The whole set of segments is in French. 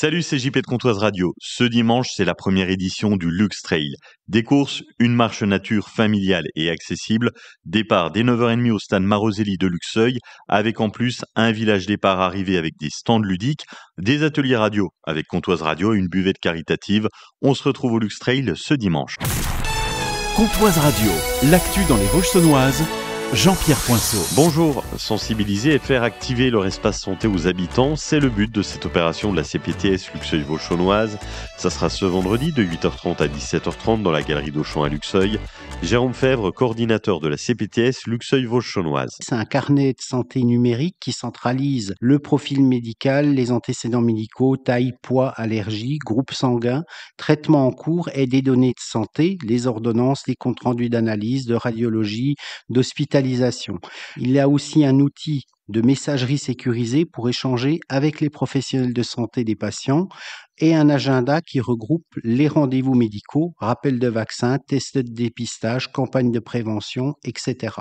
Salut, c'est JP de Comtoise Radio. Ce dimanche, c'est la première édition du Lux Trail. Des courses, une marche nature familiale et accessible. Départ dès 9h30 au stade Maroselli de Luxeuil, avec en plus un village départ arrivé avec des stands ludiques, des ateliers radio avec Comtoise Radio et une buvette caritative. On se retrouve au Lux Trail ce dimanche. Comtoise Radio, l'actu dans les Vosges saunoises. Jean-Pierre Poinceau. Bonjour, sensibiliser et faire activer leur espace santé aux habitants, c'est le but de cette opération de la CPTS Luxeuil-Vosges saunoise. Ça sera ce vendredi de 8h30 à 17h30 dans la galerie d'Auchan à Luxeuil. Jérôme Fèvre, coordinateur de la CPTS Luxeuil-Vosges saunoise. C'est un carnet de santé numérique qui centralise le profil médical, les antécédents médicaux, taille, poids, allergie, groupe sanguin, traitement en cours et des données de santé, les ordonnances, les comptes rendus d'analyse, de radiologie, d'hospitalisation. Il y a aussi un outil de messagerie sécurisée pour échanger avec les professionnels de santé des patients et un agenda qui regroupe les rendez-vous médicaux, rappels de vaccins, tests de dépistage, campagnes de prévention, etc.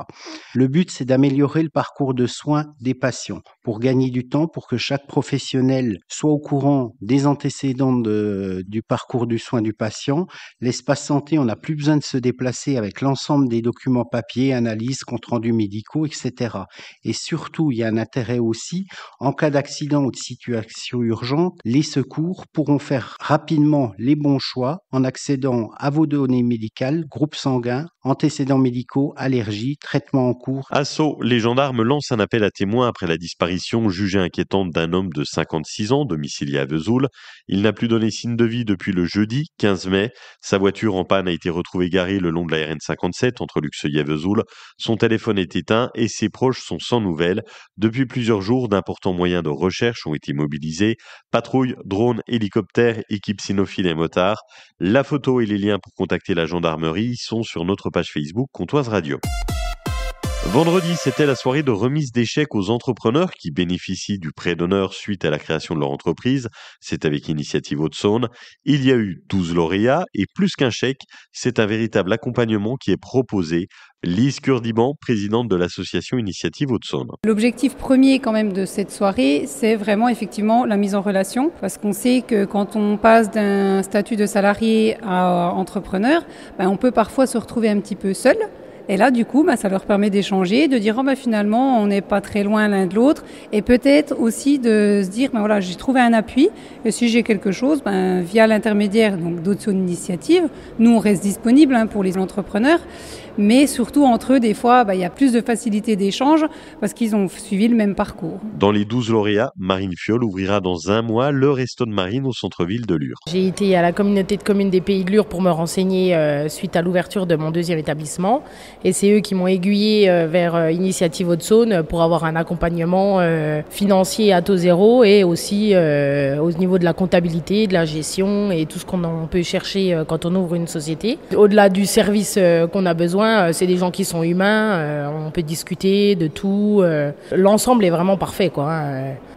Le but, c'est d'améliorer le parcours de soins des patients pour gagner du temps, pour que chaque professionnel soit au courant des antécédents du parcours du soin du patient. L'espace santé, on n'a plus besoin de se déplacer avec l'ensemble des documents papier, analyses, comptes rendus médicaux, etc. Et surtout, il y a un intérêt aussi, en cas d'accident ou de situation urgente, les secours pourront faire rapidement les bons choix en accédant à vos données médicales, groupe sanguin, antécédents médicaux, allergies, traitements en cours. À Sceaux, les gendarmes lancent un appel à témoins après la disparition jugée inquiétante d'un homme de 56 ans, domicilié à Vesoul. Il n'a plus donné signe de vie depuis le jeudi 15 mai. Sa voiture en panne a été retrouvée garée le long de la RN 57 entre Luxeuil et Vesoul. Son téléphone est éteint et ses proches sont sans nouvelles. Depuis plusieurs jours, d'importants moyens de recherche ont été mobilisés. Patrouilles, drones, hélicoptères, équipes cynophiles et motards. La photo et les liens pour contacter la gendarmerie sont sur notre page Facebook Comtoise Radio. Vendredi, c'était la soirée de remise des chèques aux entrepreneurs qui bénéficient du prêt d'honneur suite à la création de leur entreprise. C'est avec Initiative Haute-Saône. Il y a eu 12 lauréats et plus qu'un chèque, c'est un véritable accompagnement qui est proposé. Lise Kurdiban, présidente de l'association Initiative Haute-Saône. L'objectif premier quand même de cette soirée, c'est vraiment effectivement la mise en relation, parce qu'on sait que quand on passe d'un statut de salarié à entrepreneur, on peut parfois se retrouver un petit peu seul. Et là, du coup, ça leur permet d'échanger, de dire finalement, on n'est pas très loin l'un de l'autre, et peut-être aussi de se dire, voilà, j'ai trouvé un appui, et si j'ai quelque chose, via l'intermédiaire d'Haute-Saône Initiative, nous on reste disponible pour les entrepreneurs, mais surtout entre eux, des fois, il y a plus de facilité d'échange parce qu'ils ont suivi le même parcours. Dans les 12 lauréats, Marine Fiol ouvrira dans un mois le resto de Marine au centre-ville de Lure. J'ai été à la communauté de communes des Pays de Lure pour me renseigner suite à l'ouverture de mon deuxième établissement. Et c'est eux qui m'ont aiguillé vers Initiative Haute-Saône pour avoir un accompagnement financier à taux zéro et aussi au niveau de la comptabilité, de la gestion et tout ce qu'on peut chercher quand on ouvre une société. Au-delà du service qu'on a besoin, c'est des gens qui sont humains, on peut discuter de tout. L'ensemble est vraiment parfait, quoi.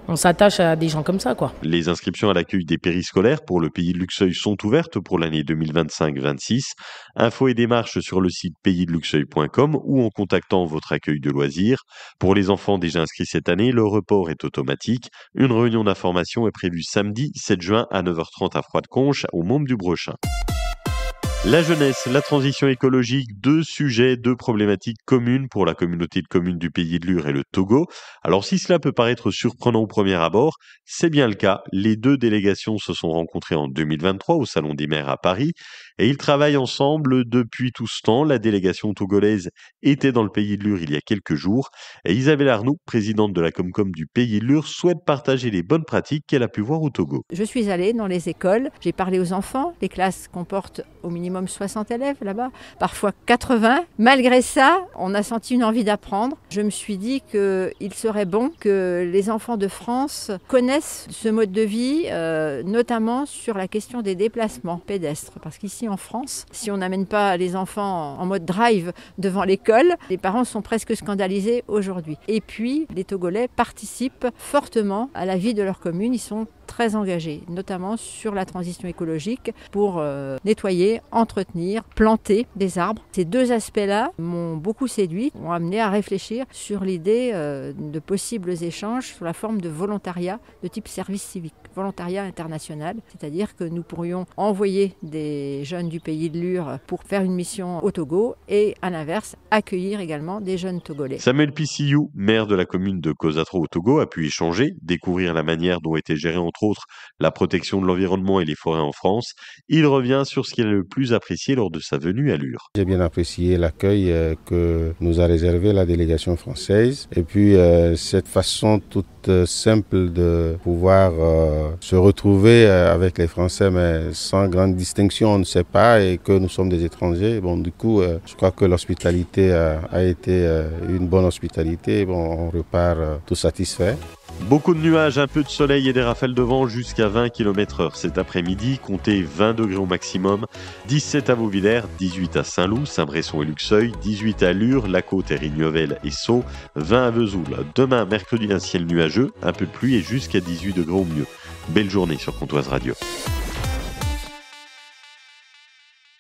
On s'attache à des gens comme ça, quoi. Les inscriptions à l'accueil des périscolaires pour le Pays de Luxeuil sont ouvertes pour l'année 2025-26. Infos et démarches sur le site paysdeluxeuil.com ou en contactant votre accueil de loisirs. Pour les enfants déjà inscrits cette année, le report est automatique. Une réunion d'information est prévue samedi 7 juin à 9h30 à Froide-Conche, au Môme du Brechin. La jeunesse, la transition écologique, deux sujets, deux problématiques communes pour la communauté de communes du Pays de Lure et le Togo. Alors si cela peut paraître surprenant au premier abord, c'est bien le cas. Les deux délégations se sont rencontrées en 2023 au Salon des maires à Paris et ils travaillent ensemble depuis tout ce temps. La délégation togolaise était dans le Pays de Lure il y a quelques jours et Isabelle Arnoux, présidente de la Comcom du Pays de Lure, souhaite partager les bonnes pratiques qu'elle a pu voir au Togo. Je suis allée dans les écoles, j'ai parlé aux enfants, les classes comportent au minimum 60 élèves là-bas, parfois 80. Malgré ça, on a senti une envie d'apprendre. Je me suis dit qu'il serait bon que les enfants de France connaissent ce mode de vie, notamment sur la question des déplacements pédestres. Parce qu'ici en France, si on n'amène pas les enfants en mode drive devant l'école, les parents sont presque scandalisés aujourd'hui. Et puis, les Togolais participent fortement à la vie de leur commune. Ils sont très engagés, notamment sur la transition écologique pour nettoyer, entretenir, planter des arbres. Ces deux aspects-là m'ont beaucoup séduit, m'ont amené à réfléchir sur l'idée de possibles échanges sous la forme de volontariat de type service civique, volontariat international, c'est-à-dire que nous pourrions envoyer des jeunes du pays de Lure pour faire une mission au Togo et à l'inverse, accueillir également des jeunes Togolais. Samuel Pissiyou, maire de la commune de Kozatro au Togo, a pu échanger, découvrir la manière dont était gérée entre autres la protection de l'environnement et les forêts en France. Il revient sur ce qu'il a le plus apprécié lors de sa venue à Lure. J'ai bien apprécié l'accueil que nous a réservé la délégation française et puis cette façon toute simple de pouvoir se retrouver avec les Français mais sans grande distinction, on ne sait pas et que nous sommes des étrangers. Bon, du coup, je crois que l'hospitalité a été une bonne hospitalité. Bon, on repart tout satisfait. Beaucoup de nuages, un peu de soleil et des rafales de vent jusqu'à 20 km/h cet après-midi. Comptez 20 degrés au maximum. 17 à Vauvillers, 18 à Saint-Loup, Saint-Bresson et Luxeuil, 18 à Lure, La Côte, Rignevel et Sceaux, 20 à Vesoul. Demain, mercredi, un ciel nuageux, un peu de pluie et jusqu'à 18 degrés au mieux. Belle journée sur Pontoise Radio.